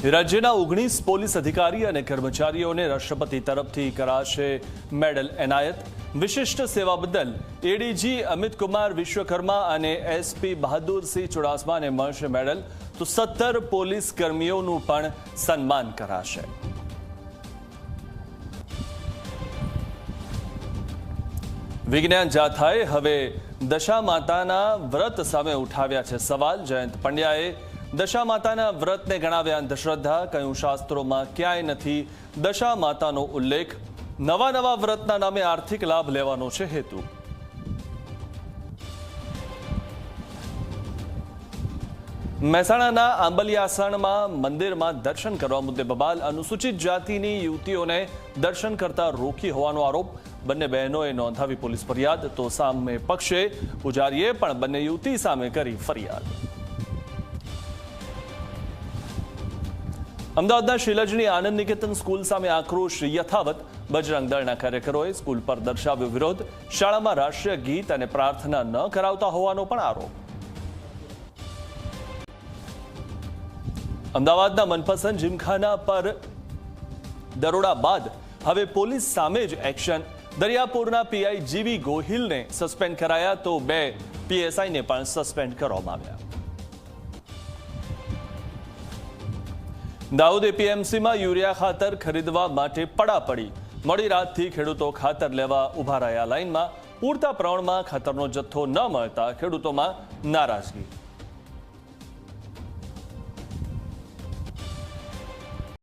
રાજ્યના 19 પોલીસ અધિકારી અને કર્મચારીઓને રાષ્ટ્રપતિ તરફથી કરાશે મેડલ એનાયત। વિશિષ્ટ સેવા બદલ એડીજી અમિત કુમાર વિશ્વકર્મા અને એસપી બહાદુરસિંહ ચુડાસમાને મળશે મેડલ, તો 17 પોલીસ કર્મીઓનું પણ સન્માન કરાશે। વિજ્ઞાન જાથાએ હવે દશા માતાના વ્રત સામે ઉઠાવ્યા છે સવાલ। જયંત પંડ્યાએ દશા માતાના વ્રતને ગણાવ્યા અંધશ્રદ્ધા, કહ્યું શાસ્ત્રોમાં ક્યાંય નથી દશા માતાનો ઉલ્લેખ। નવા વ્રતના નામે આર્થિક લાભ લેવાનો છે હેતુ। મહેસાણાના આંબલિયાસણમાં મંદિરમાં દર્શન કરવા મુદ્દે બબાલ। અનુસૂચિત જાતિની યુવતીઓને દર્શન કરતા રોકી હોવાનો આરોપ। બંને બહેનોએ નોંધાવી પોલીસ ફરિયાદ, તો સામે પક્ષે પૂજારીએ પણ બંને યુવતી સામે કરી ફરિયાદ। અમદાવાદના શીલજની આનંદ નિકેતન સ્કૂલ સામે આક્રોશ યથાવત। બજરંગ દળના કાર્યકરોએ સ્કૂલ પર દર્શાવ્યો વિરોધ। શાળામાં રાષ્ટ્રીય ગીત અને પ્રાર્થના ન કરાવતા હોવાનો પણ આરોપ। અમદાવાદના મનપસંદ જીમખાના પર દરોડા બાદ હવે પોલીસ સામે જ એક્શન। દરિયાપુરના પીઆઈ જીવી ગોહિલને સસ્પેન્ડ કરાયા, તો 2 પીએસઆઈને પણ સસ્પેન્ડ કરવામાં આવ્યા। દાઉદ એપીએમસીમાં યુરિયા ખાતર ખરીદવા માટે પડાપડી। મોડી રાતથી ખેડૂતો ખાતર લેવા ઉભા રહ્યા લાઇનમાં। પૂરતા પ્રમાણમાં ખાતરનો જથ્થો ન મળતા ખેડૂતોમાં નારાજગી।